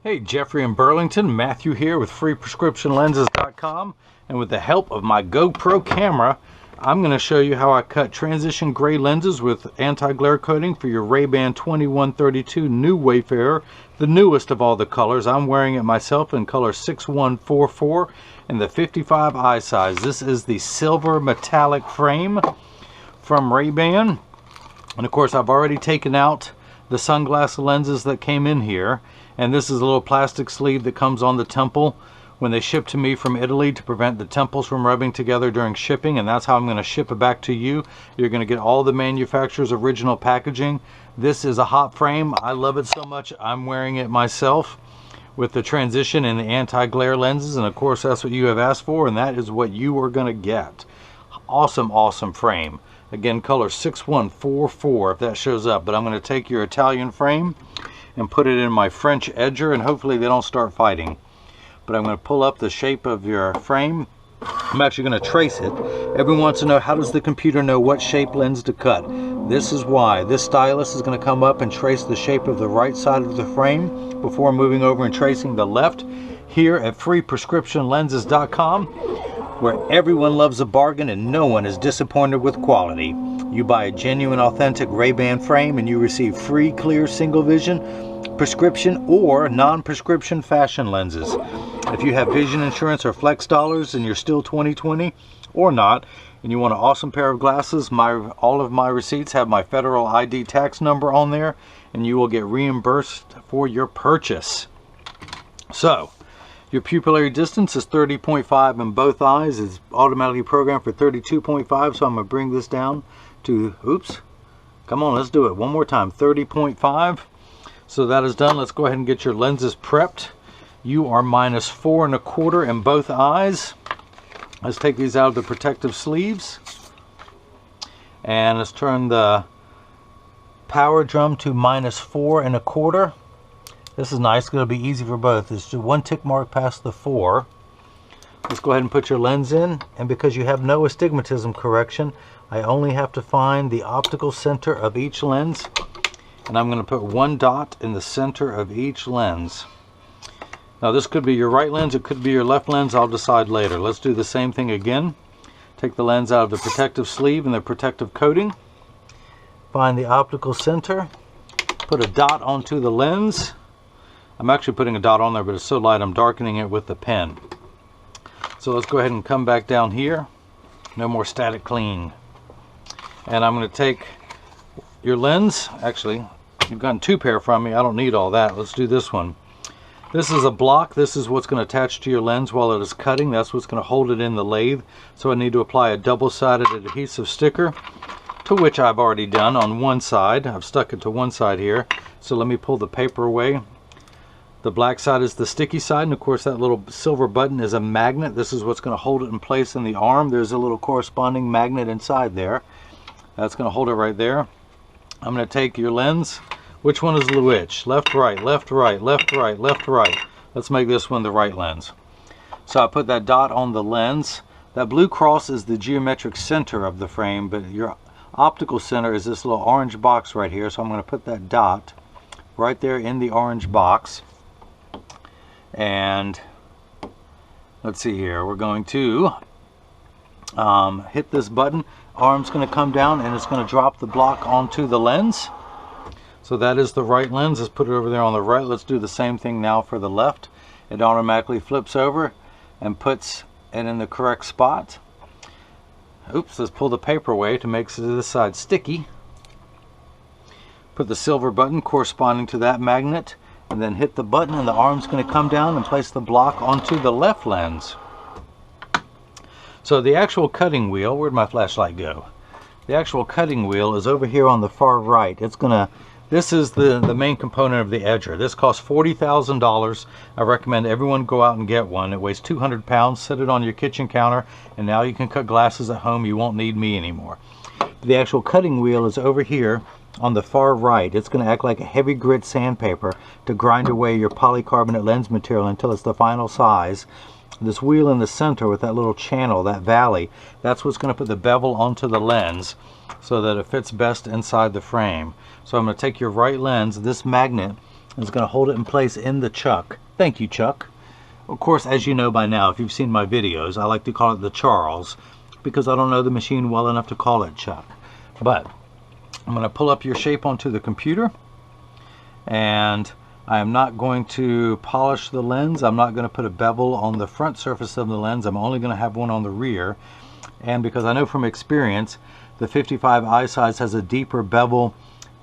Hey, Jeffrey in Burlington, Matthew here with freeprescriptionlenses.com, and with the help of my GoPro camera, I'm going to show you how I cut transition gray lenses with anti-glare coating for your RayBan 2132 new Wayfarer, the newest of all the colors. I'm wearing it myself in color 6144 and the 55 eye size. This is the silver metallic frame from RayBan, and of course I've already taken out the sunglass lenses that came in here, and this is a little plastic sleeve that comes on the temple when they ship to me from Italy to prevent the temples from rubbing together during shipping, and that's how I'm going to ship it back to you. You're going to get all the manufacturer's original packaging. This is a hot frame. I love it so much I'm wearing it myself with the transition and the anti-glare lenses, and of course that's what you have asked for, and that is what you are going to get. Awesome frame. Again, color 6144 if that shows up, but I'm going to take your Italian frame and put it in my French edger, and hopefully they don't start fighting. But I'm going to pull up the shape of your frame. I'm actually going to trace it. Everyone wants to know, how does the computer know what shape lens to cut? This is why. This stylus is going to come up and trace the shape of the right side of the frame before moving over and tracing the left. Here at freeprescriptionlenses.com, where everyone loves a bargain and no one is disappointed with quality. You buy a genuine, authentic RayBan frame and you receive free, clear, single vision, prescription or non-prescription fashion lenses. If you have vision insurance or flex dollars and you're still 20/20 or not, and you want an awesome pair of glasses, all of my receipts have my federal ID tax number on there, and you will get reimbursed for your purchase. So, your pupillary distance is 30.5 in both eyes. It's automatically programmed for 32.5, so I'm going to bring this down to, oops, come on, let's do it one more time, 30.5. So that is done. Let's go ahead and get your lenses prepped. You are -4 1/4 in both eyes. Let's take these out of the protective sleeves. And let's turn the power drum to -4 1/4. This is nice, it's going to be easy for both. It's just one tick mark past the 4. Let's go ahead and put your lens in, and because you have no astigmatism correction, I only have to find the optical center of each lens, and I'm going to put one dot in the center of each lens. Now this could be your right lens, it could be your left lens, I'll decide later. Let's do the same thing again. Take the lens out of the protective sleeve and the protective coating. Find the optical center, put a dot onto the lens. I'm actually putting a dot on there, but it's so light I'm darkening it with the pen. So let's go ahead and come back down here. No more static clean. And I'm going to take your lens. Actually, you've gotten 2 pair from me. I don't need all that. Let's do this one. This is a block. This is what's going to attach to your lens while it is cutting. That's what's going to hold it in the lathe. So I need to apply a double-sided adhesive sticker, to which I've already done on one side. I've stuck it to one side here. So let me pull the paper away. The black side is the sticky side, and of course that little silver button is a magnet. This is what's going to hold it in place in the arm. There's a little corresponding magnet inside there. That's going to hold it right there. I'm going to take your lens. Which one is the which? Left, right, left, right, left, right, left, right. Let's make this one the right lens. So I put that dot on the lens. That blue cross is the geometric center of the frame, but your optical center is this little orange box right here. So I'm going to put that dot right there in the orange box. And let's see here, we're going to hit this button. Arm's going to come down and it's going to drop the block onto the lens. So that is the right lens. Let's put it over there on the right. Let's do the same thing now for the left. It automatically flips over and puts it in the correct spot. Oops, let's pull the paper away to make this side sticky. Put the silver button corresponding to that magnet, and then hit the button, and the arm's going to come down and place the block onto the left lens. So the actual cutting wheel, where'd my flashlight go? The actual cutting wheel is over here on the far right. This is the main component of the edger. This costs $40,000. I recommend everyone go out and get one. It weighs 200 pounds. Set it on your kitchen counter, and now you can cut glasses at home. You won't need me anymore. The actual cutting wheel is over here on the far right. It's going to act like a heavy grit sandpaper to grind away your polycarbonate lens material until it's the final size. This wheel in the center with that little channel, that valley, that's what's going to put the bevel onto the lens so that it fits best inside the frame. So I'm going to take your right lens. This magnet It's going to hold it in place in the chuck. Thank you, Chuck. Of course, as you know by now, if you've seen my videos, I like to call it the Charles because I don't know the machine well enough to call it Chuck. But I'm going to pull up your shape onto the computer, and I am not going to polish the lens. I'm not going to put a bevel on the front surface of the lens. I'm only going to have one on the rear. And because I know from experience, the 55 eye size has a deeper bevel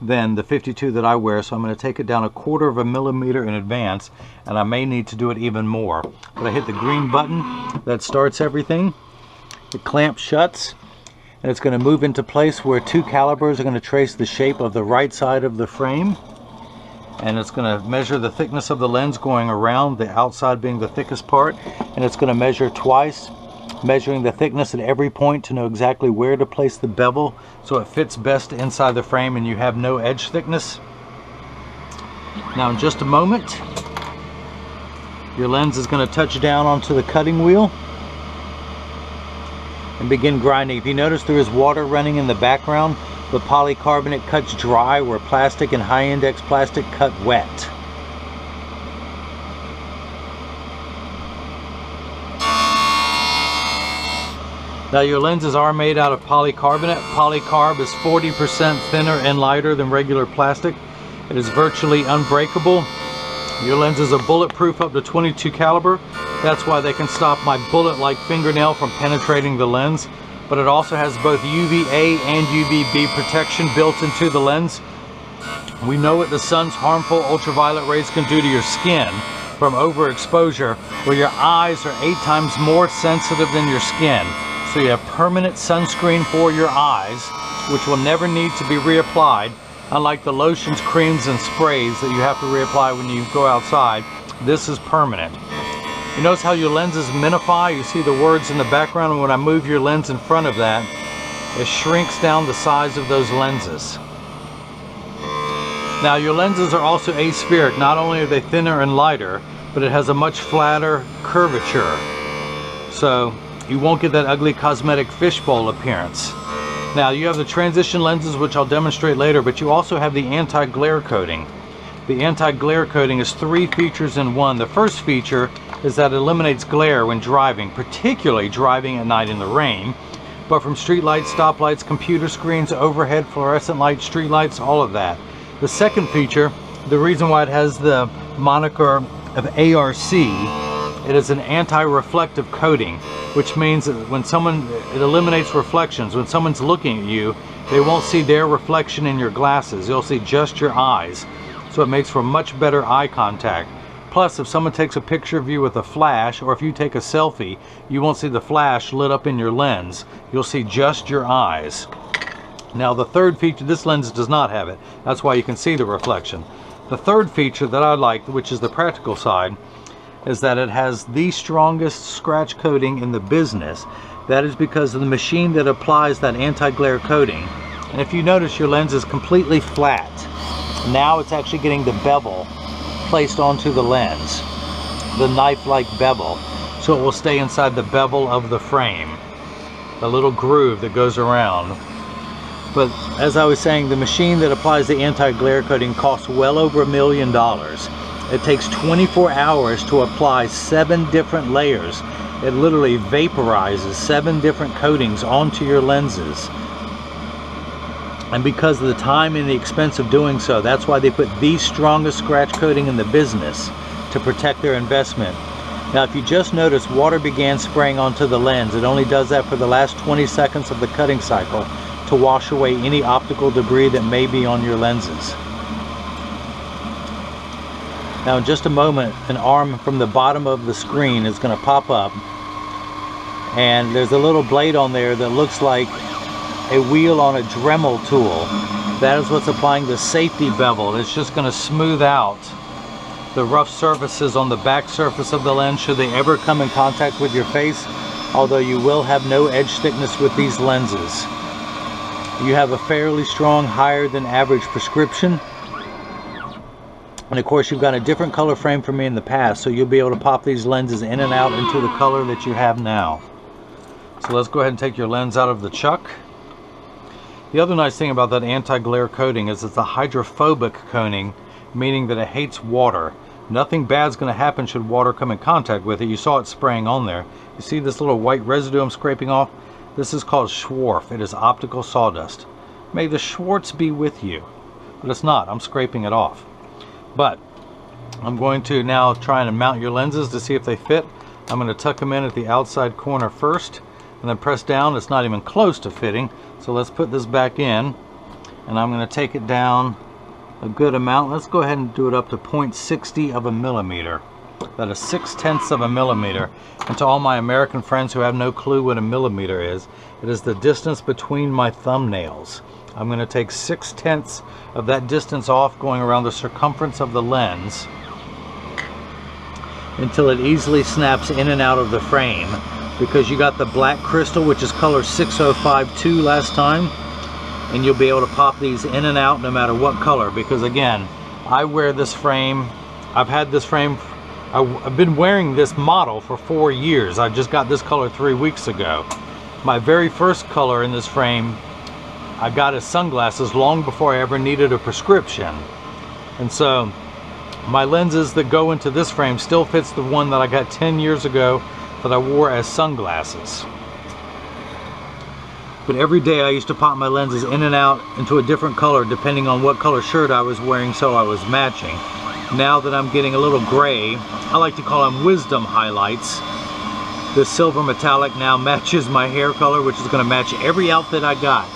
than the 52 that I wear, so I'm going to take it down 1/4 of a millimeter in advance, and I may need to do it even more. But I hit the green button that starts everything. The clamp shuts, and it's going to move into place where 2 calipers are going to trace the shape of the right side of the frame, and it's going to measure the thickness of the lens going around, the outside being the thickest part, and it's going to measure twice, measuring the thickness at every point to know exactly where to place the bevel so it fits best inside the frame and you have no edge thickness. Now in just a moment, your lens is going to touch down onto the cutting wheel and begin grinding. If you notice, there is water running in the background. The polycarbonate cuts dry where plastic and high index plastic cut wet. Now your lenses are made out of polycarbonate. Polycarb is 40% thinner and lighter than regular plastic. It is virtually unbreakable. Your lenses are bulletproof up to 22 caliber. That's why they can stop my bullet-like fingernail from penetrating the lens. But it also has both UVA and UVB protection built into the lens. We know what the sun's harmful ultraviolet rays can do to your skin from overexposure, where your eyes are 8 times more sensitive than your skin. So you have permanent sunscreen for your eyes, which will never need to be reapplied, unlike the lotions, creams, and sprays that you have to reapply when you go outside. This is permanent. You notice how your lenses minify? You see the words in the background, and when I move your lens in front of that, it shrinks down the size of those lenses. Now your lenses are also aspheric. Not only are they thinner and lighter, but it has a much flatter curvature. So you won't get that ugly cosmetic fishbowl appearance. Now you have the transition lenses, which I'll demonstrate later, but you also have the anti-glare coating. The anti-glare coating is 3 features in one. The first feature is that it eliminates glare when driving, particularly driving at night in the rain, but from street lights, stoplights, computer screens, overhead fluorescent lights, street lights, all of that. The second feature, the reason why it has the moniker of ARC, it is an anti-reflective coating, which means that when it eliminates reflections. When someone's looking at you, they won't see their reflection in your glasses. You'll see just your eyes. So it makes for much better eye contact. Plus, if someone takes a picture of you with a flash, or if you take a selfie, you won't see the flash lit up in your lens. You'll see just your eyes. Now the third feature, this lens does not have it. That's why you can see the reflection. The third feature that I like, which is the practical side, is that it has the strongest scratch coating in the business. That is because of the machine that applies that anti-glare coating. And if you notice, your lens is completely flat. Now it's actually getting the bevel placed onto the lens, the knife-like bevel, so it will stay inside the bevel of the frame, the little groove that goes around. But as I was saying, the machine that applies the anti-glare coating costs well over $1 million. It takes 24 hours to apply 7 different layers. It literally vaporizes 7 different coatings onto your lenses. And because of the time and the expense of doing so, that's why they put the strongest scratch coating in the business to protect their investment. Now if you just notice, water began spraying onto the lens. It only does that for the last 20 seconds of the cutting cycle to wash away any optical debris that may be on your lenses. Now in just a moment, an arm from the bottom of the screen is going to pop up, and there's a little blade on there that looks like a wheel on a Dremel tool. That is what's applying the safety bevel. It's just going to smooth out the rough surfaces on the back surface of the lens should they ever come in contact with your face, although you will have no edge thickness with these lenses. You have a fairly strong, higher than average prescription. And of course you've got a different color frame from me in the past, so you'll be able to pop these lenses in and out into the color that you have now. So let's go ahead and take your lens out of the chuck. The other nice thing about that anti-glare coating is it's a hydrophobic coating, meaning that it hates water. Nothing bad's going to happen should water come in contact with it. You saw it spraying on there. You see this little white residue I'm scraping off? This is called Schwarf. It is optical sawdust. May the Schwartz be with you. But it's not. I'm scraping it off. But I'm going to now try and mount your lenses to see if they fit. I'm going to tuck them in at the outside corner first and then press down. It's not even close to fitting. So let's put this back in, and I'm going to take it down a good amount. Let's go ahead and do it up to 0.60 of a millimeter. That is 0.6 of a millimeter. And to all my American friends who have no clue what a millimeter is, it is the distance between my thumbnails. I'm going to take 0.6 of that distance off, going around the circumference of the lens until it easily snaps in and out of the frame, because you got the black crystal, which is color 6052 last time, and you'll be able to pop these in and out no matter what color. Because again, I wear this frame, I've had this frame, I've been wearing this model for 4 years. I just got this color 3 weeks ago. My very first color in this frame I got as sunglasses long before I ever needed a prescription. And so my lenses that go into this frame still fits the one that I got 10 years ago that I wore as sunglasses. But every day I used to pop my lenses in and out into a different color depending on what color shirt I was wearing, so I was matching. Now that I'm getting a little gray, I like to call them wisdom highlights. This silver metallic now matches my hair color, which is going to match every outfit I got.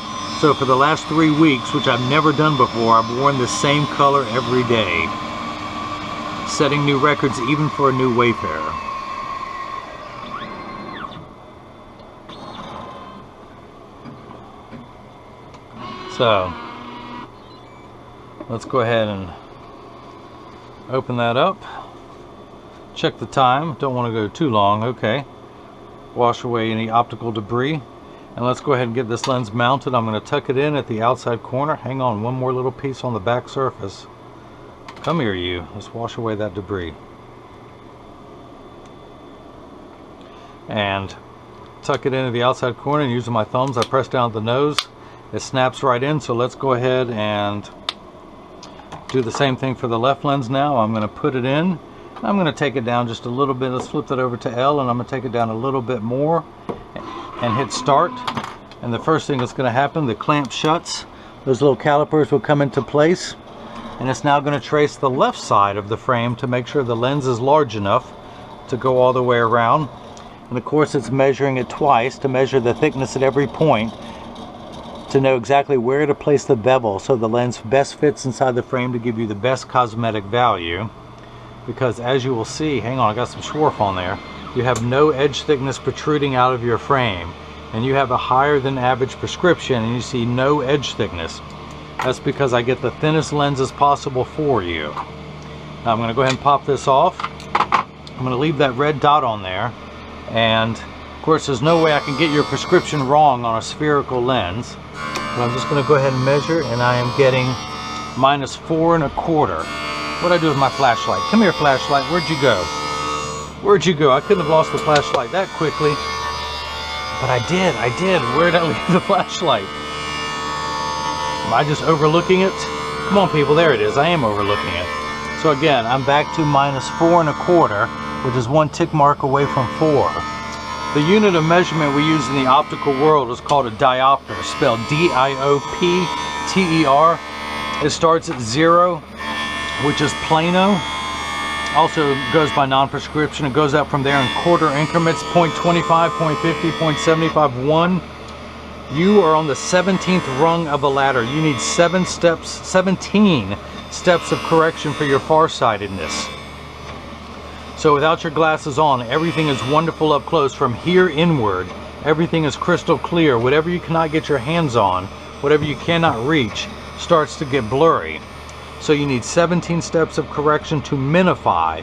So for the last 3 weeks, which I've never done before, I've worn the same color every day, setting new records even for a new Wayfarer. So let's go ahead and open that up. Check the time. Don't want to go too long. Okay. Wash away any optical debris. And let's go ahead and get this lens mounted. I'm going to tuck it in at the outside corner. Hang on, one more little piece on the back surface. Come here, you. Let's wash away that debris. And tuck it into the outside corner, and using my thumbs, I press down at the nose. It snaps right in, so let's go ahead and do the same thing for the left lens now. I'm going to put it in. I'm going to take it down just a little bit. Let's flip that over to L, and I'm going to take it down a little bit more and hit start. And the first thing that's going to happen, the clamp shuts. Those little calipers will come into place, and it's now going to trace the left side of the frame to make sure the lens is large enough to go all the way around. And of course it's measuring it twice to measure the thickness at every point, to know exactly where to place the bevel so the lens best fits inside the frame to give you the best cosmetic value. Because as you will see, hang on, I got some Schwarf on there, you have no edge thickness protruding out of your frame, and you have a higher than average prescription and you see no edge thickness. That's because I get the thinnest lenses possible for you. Now I'm going to go ahead and pop this off. I'm going to leave that red dot on there, and of course there's no way I can get your prescription wrong on a spherical lens. So I'm just going to go ahead and measure, and I am getting -4 1/4. What'd I do with my flashlight? Come here, flashlight. Where'd you go? Where'd you go? I couldn't have lost the flashlight that quickly. But I did. Where'd I leave the flashlight? Am I just overlooking it? Come on, people. There it is. I am overlooking it. So again, I'm back to -4 1/4, which is 1 tick mark away from 4. The unit of measurement we use in the optical world is called a diopter, spelled D-I-O-P-T-E-R. It starts at 0, which is plano. Also goes by non-prescription. It goes up from there in quarter increments, 0.25, 0.50, 0.75, 1. You are on the 17th rung of a ladder. You need 17 steps of correction for your farsightedness. So without your glasses on, everything is wonderful up close. From here inward, everything is crystal clear. Whatever you cannot get your hands on, whatever you cannot reach, starts to get blurry. So you need 17 steps of correction to minify.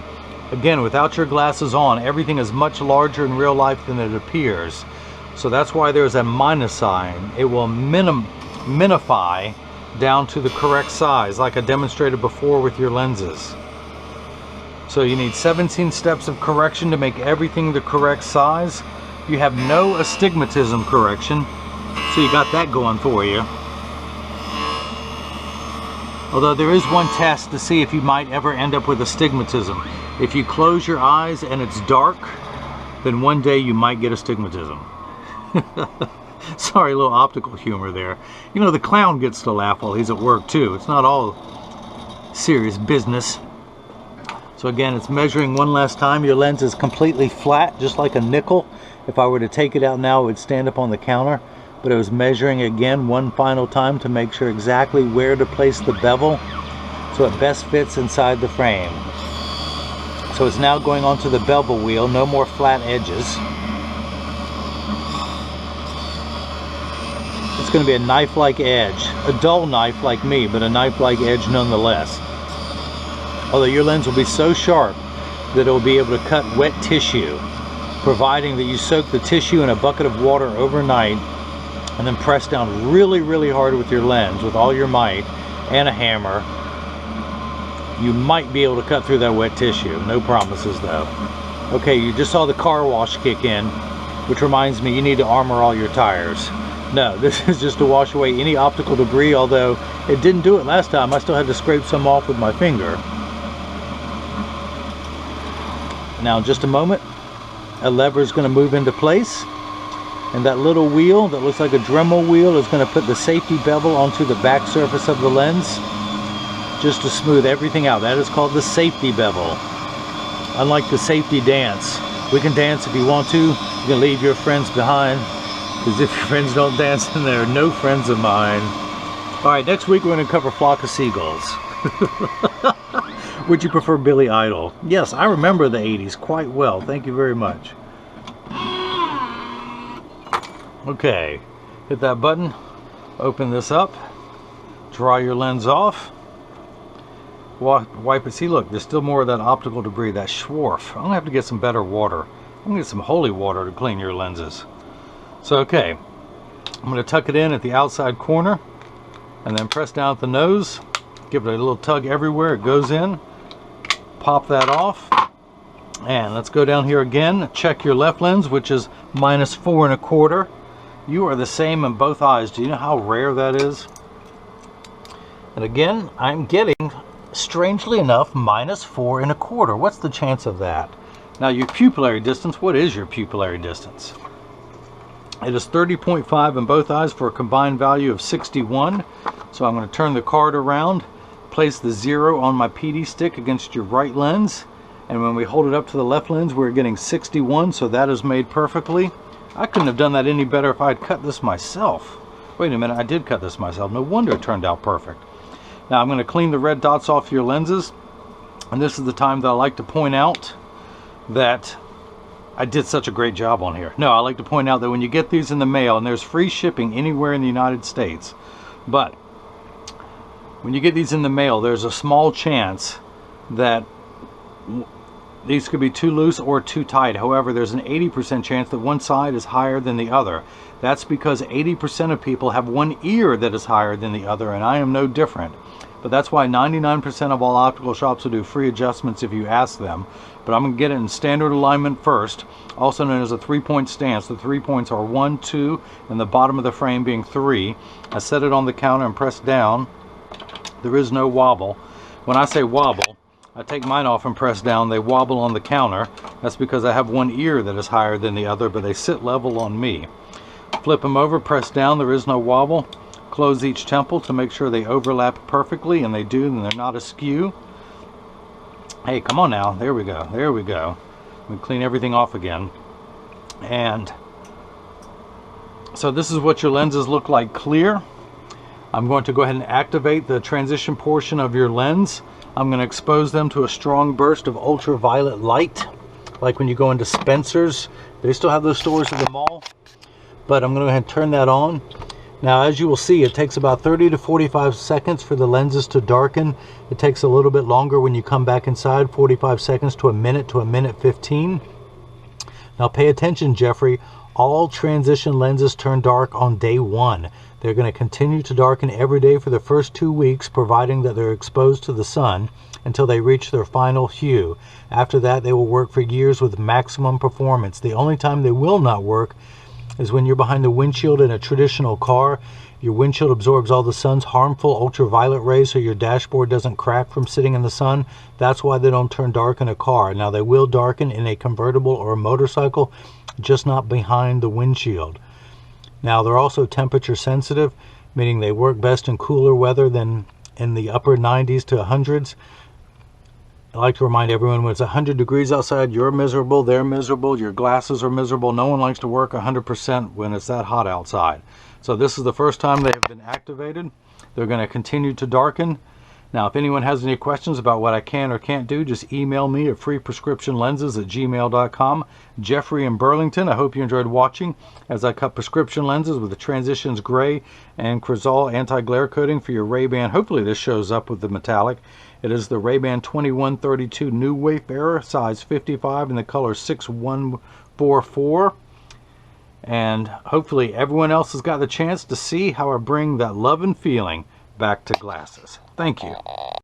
Again, without your glasses on, everything is much larger in real life than it appears. So that's why there's a minus sign. It will minify down to the correct size, like I demonstrated before with your lenses. So you need 17 steps of correction to make everything the correct size. You have no astigmatism correction, so you got that going for you. Although there is one test to see if you might ever end up with astigmatism. If you close your eyes and it's dark, then one day you might get astigmatism. Sorry, a little optical humor there. You know, the clown gets to laugh while he's at work too. It's not all serious business. So again, it's measuring one last time. Your lens is completely flat, just like a nickel. If I were to take it out now, it would stand up on the counter. But it was measuring again one final time to make sure exactly where to place the bevel so it best fits inside the frame. So it's now going onto the bevel wheel, no more flat edges. It's going to be a knife-like edge, a dull knife like me, but a knife-like edge nonetheless. Although your lens will be so sharp that it will be able to cut wet tissue, providing that you soak the tissue in a bucket of water overnight and then press down really, really hard with your lens with all your might and a hammer. You might be able to cut through that wet tissue. No promises though. Okay, you just saw the car wash kick in, which reminds me you need to armor all your tires. No, this is just to wash away any optical debris, although it didn't do it last time. I still had to scrape some off with my finger. Now in just a moment, a lever is going to move into place. And that little wheel that looks like a Dremel wheel is going to put the safety bevel onto the back surface of the lens just to smooth everything out. That is called the safety bevel. Unlike the safety dance. We can dance if you want to. You can leave your friends behind. Because if your friends don't dance, then they're no friends of mine. Alright, next week we're going to cover Flock of Seagulls. Would you prefer Billy Idol? Yes, I remember the 80s quite well. Thank you very much. Okay, hit that button, open this up, dry your lens off, wipe it. See, look, there's still more of that optical debris, that schwarf. I'm gonna have to get some better water. I'm gonna get some holy water to clean your lenses. So, okay, I'm gonna tuck it in at the outside corner and then press down at the nose, give it a little tug everywhere it goes in, pop that off, and let's go down here again, check your left lens, which is -4 1/4. You are the same in both eyes. Do you know how rare that is? And again, I'm getting, strangely enough, -4 1/4. What's the chance of that? Now your pupillary distance, what is your pupillary distance? It is 30.5 in both eyes for a combined value of 61. So I'm going to turn the card around, place the 0 on my PD stick against your right lens, and when we hold it up to the left lens, we're getting 61, so that is made perfectly. I couldn't have done that any better if I had cut this myself. Wait a minute, I did cut this myself. No wonder it turned out perfect. Now I'm going to clean the red dots off your lenses, and this is the time that I like to point out that I did such a great job on here. No, I like to point out that when you get these in the mail, and there's free shipping anywhere in the United States, but when you get these in the mail, there's a small chance that these could be too loose or too tight. However, there's an 80% chance that one side is higher than the other. That's because 80% of people have one ear that is higher than the other, and I am no different. But that's why 99% of all optical shops will do free adjustments if you ask them. But I'm going to get it in standard alignment first, also known as a 3-point stance. The 3 points are 1, 2, and the bottom of the frame being 3. I set it on the counter and press down. There is no wobble. When I say wobble, I take mine off and press down. They wobble on the counter. That's because I have one ear that is higher than the other, but they sit level on me. Flip them over, press down. There is no wobble. Close each temple to make sure they overlap perfectly, and they do, and they're not askew. Hey, come on now. There we go. There we go. We clean everything off again. And so this is what your lenses look like clear. I'm going to go ahead and activate the transition portion of your lens. I'm going to expose them to a strong burst of ultraviolet light, like when you go into Spencer's. They still have those stores at the mall, but I'm going to go ahead and turn that on. Now, as you will see, it takes about 30 to 45 seconds for the lenses to darken. It takes a little bit longer when you come back inside, 45 seconds to a minute 15. Now pay attention, Jeffrey. All transition lenses turn dark on day 1. They're going to continue to darken every day for the first 2 weeks, providing that they're exposed to the sun until they reach their final hue. After that, they will work for years with maximum performance. The only time they will not work is when you're behind the windshield in a traditional car Your windshield absorbs all the sun's harmful ultraviolet rays, so your dashboard doesn't crack from sitting in the sun. That's why they don't turn dark in a car. Now, they will darken in a convertible or a motorcycle, just not behind the windshield. Now, they're also temperature sensitive, meaning they work best in cooler weather than in the upper 90s to 100s. I like to remind everyone, when it's 100 degrees outside, you're miserable, they're miserable, your glasses are miserable. No one likes to work 100% when it's that hot outside. So this is the first time they have been activated. They're going to continue to darken. Now, if anyone has any questions about what I can or can't do, just email me at freeprescriptionlenses@gmail.com. Jeffrey in Burlington, I hope you enjoyed watching as I cut prescription lenses with the Transitions Gray and Crizal anti-glare coating for your RayBan. Hopefully this shows up with the metallic. It is the RayBan 2132 new Wayfarer, size 55 in the color 6144. And hopefully everyone else has got the chance to see how I bring that love and feeling back to glasses. Thank you.